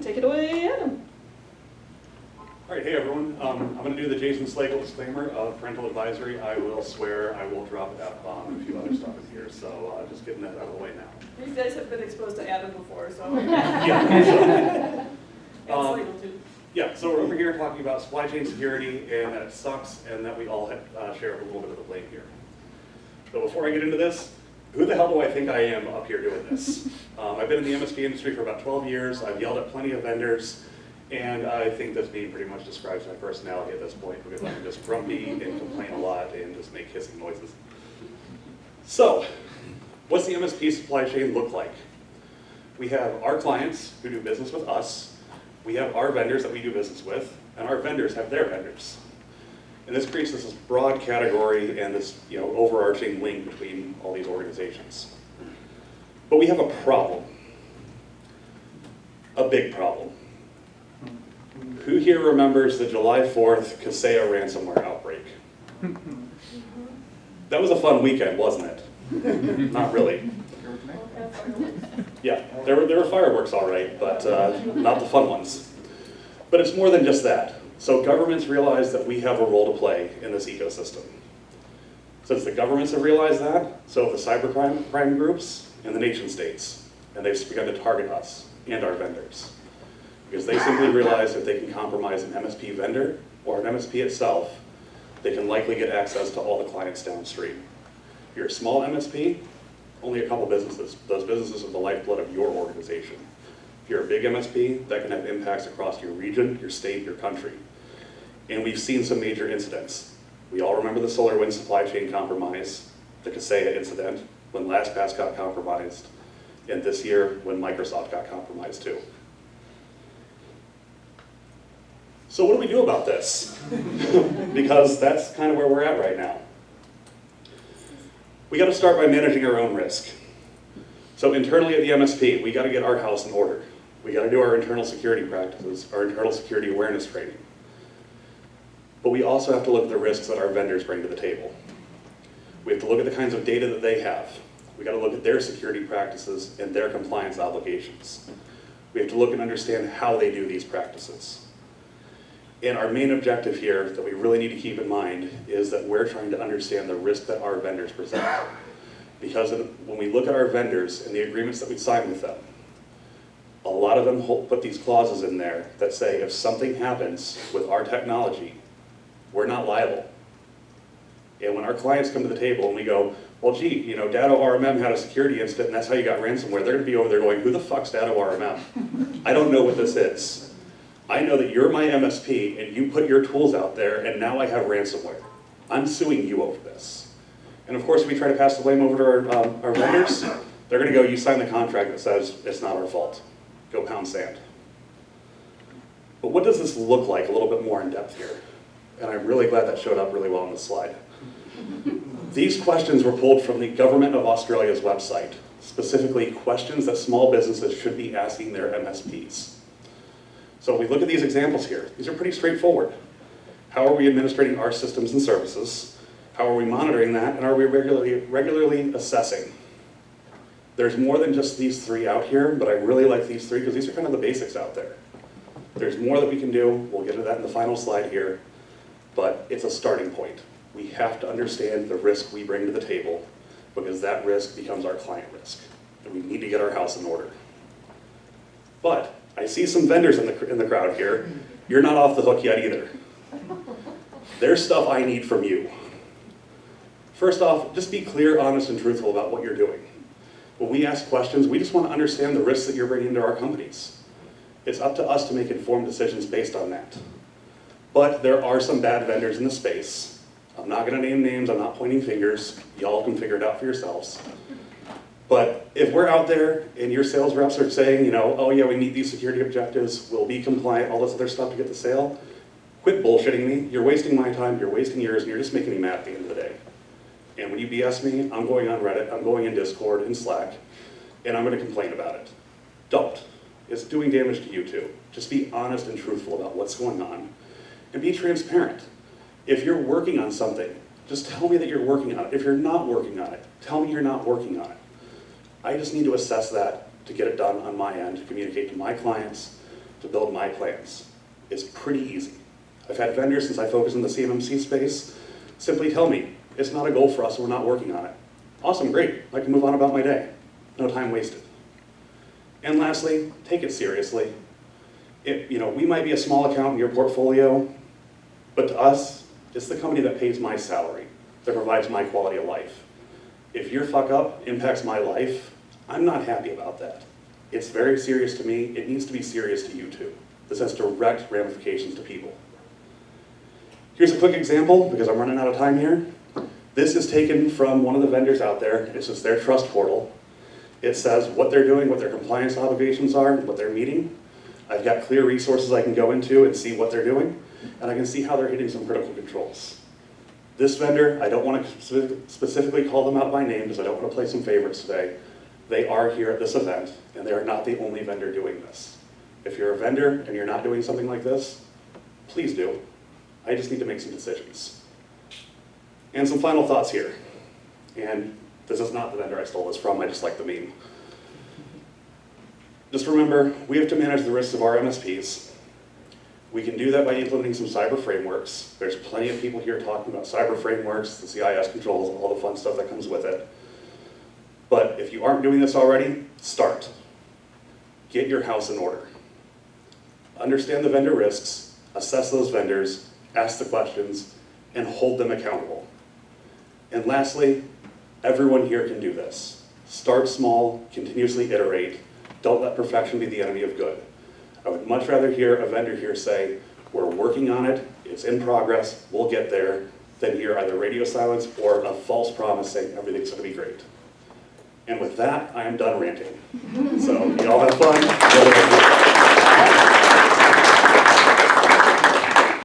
take it away, Adam. All right, hey everyone. I'm going to do the Jason Slagle disclaimer of parental advisory. I will swear, I will drop an F-bomb and a few other stuff in here, so just getting that out of the way now. You guys have been exposed to Adam before, so. Yeah. And Slagle too. Yeah, so we're over here talking about supply chain security and that it sucks and that we all share a little bit of the blame here. So before I get into this, who the hell do I think I am up here doing this? I've been in the MSP industry for about 12 years. I've yelled at plenty of vendors, and I think this name pretty much describes my personality at this point because I'm just grumpy and complain a lot and just make hissing noises. So, what's the MSP supply chain look like? We have our clients who do business with us. We have our vendors that we do business with, and our vendors have their vendors. And this creates this broad category and this overarching link between all these organizations. But we have a problem, a big problem. Who here remembers the July 4th Kaseya ransomware outbreak? That was a fun weekend, wasn't it? Not really. Yeah, there were fireworks all right, but not the fun ones. But it's more than just that. So governments realize that we have a role to play in this ecosystem. Since the governments have realized that, so have the cybercrime groups and the nation states, and they've begun to target us and our vendors. Because they simply realize if they can compromise an MSP vendor or an MSP itself, they can likely get access to all the clients downstream. If you're a small MSP, only a couple businesses. Those businesses are the lifeblood of your organization. If you're a big MSP, that can have impacts across your region, your state, your country. And we've seen some major incidents. We all remember the SolarWinds supply chain compromise, the Kaseya incident, when LastPass got compromised, and this year when Microsoft got compromised too. So what do we do about this? Because that's kind of where we're at right now. We got to start by managing our own risk. So internally at the MSP, we got to get our house in order. We got to do our internal security practices, our internal security awareness training. But we also have to look at the risks that our vendors bring to the table. We have to look at the kinds of data that they have. We got to look at their security practices and their compliance obligations. We have to look and understand how they do these practices. And our main objective here that we really need to keep in mind is that we're trying to understand the risk that our vendors present. Because when we look at our vendors and the agreements that we sign with them, a lot of them put these clauses in there that say if something happens with our technology, we're not liable. And when our clients come to the table and we go, well gee, Datto RMM had a security incident and that's how you got ransomware, they're gonna be over there going, who the fuck's Datto RMM? I don't know what this is. I know that you're my MSP and you put your tools out there and now I have ransomware. I'm suing you over this. And of course, we try to pass the blame over to our vendors. They're going to go, you signed the contract that says it's not our fault. Go pound sand. But what does this look like a little bit more in depth here? And I'm really glad that showed up really well on the slide. These questions were pulled from the Government of Australia's website, specifically questions that small businesses should be asking their MSPs. So we look at these examples here. These are pretty straightforward. How are we administrating our systems and services? How are we monitoring that? And are we regularly assessing? There's more than just these three out here, but I really like these three because these are kind of the basics out there. There's more that we can do. We'll get to that in the final slide here, but it's a starting point. We have to understand the risk we bring to the table because that risk becomes our client risk, and we need to get our house in order. But I see some vendors in the crowd here. You're not off the hook yet either. There's stuff I need from you. First off, just be clear, honest, and truthful about what you're doing. When we ask questions, we just want to understand the risks that you're bringing to our companies. It's up to us to make informed decisions based on that. But there are some bad vendors in the space. I'm not going to name names, I'm not pointing fingers. Y'all can figure it out for yourselves. But if we're out there and your sales reps are saying, oh yeah, we meet these security objectives, we'll be compliant, all this other stuff to get the sale, quit bullshitting me. You're wasting my time, you're wasting yours, and you're just making me mad at the end of the day. And when you BS me, I'm going on Reddit, I'm going in Discord, in Slack, and I'm going to complain about it. Don't. It's doing damage to you too. Just be honest and truthful about what's going on. And be transparent. If you're working on something, just tell me that you're working on it. If you're not working on it, tell me you're not working on it. I just need to assess that to get it done on my end, to communicate to my clients, to build my plans. It's pretty easy. I've had vendors since I focus in the CMMC space simply tell me, it's not a goal for us, we're not working on it. Awesome, great, I can move on about my day. No time wasted. And lastly, take it seriously. We might be a small account in your portfolio, but to us, it's the company that pays my salary, that provides my quality of life. If your fuck up impacts my life, I'm not happy about that. It's very serious to me, it needs to be serious to you too. This has direct ramifications to people. Here's a quick example, because I'm running out of time here. This is taken from one of the vendors out there. It's just their trust portal. It says what they're doing, what their compliance obligations are, what they're meeting. I've got clear resources I can go into and see what they're doing, and I can see how they're hitting some critical controls. This vendor, I don't want to specifically call them out by name because I don't want to play some favorites today. They are here at this event, and they are not the only vendor doing this. If you're a vendor and you're not doing something like this, please do. I just need to make some decisions. And some final thoughts here. And this is not the vendor I stole this from, I just like the meme. Just remember, we have to manage the risks of our MSPs. We can do that by implementing some cyber frameworks. There's plenty of people here talking about cyber frameworks, the CIS controls, all the fun stuff that comes with it. But if you aren't doing this already, start. Get your house in order. Understand the vendor risks, assess those vendors, ask the questions, and hold them accountable. And lastly, everyone here can do this. Start small, continuously iterate. Don't let perfection be the enemy of good. I would much rather hear a vendor here say, we're working on it, it's in progress, we'll get there, than hear either radio silence or a false promise saying everything's gonna be great. And with that, I am done ranting. So y'all have fun.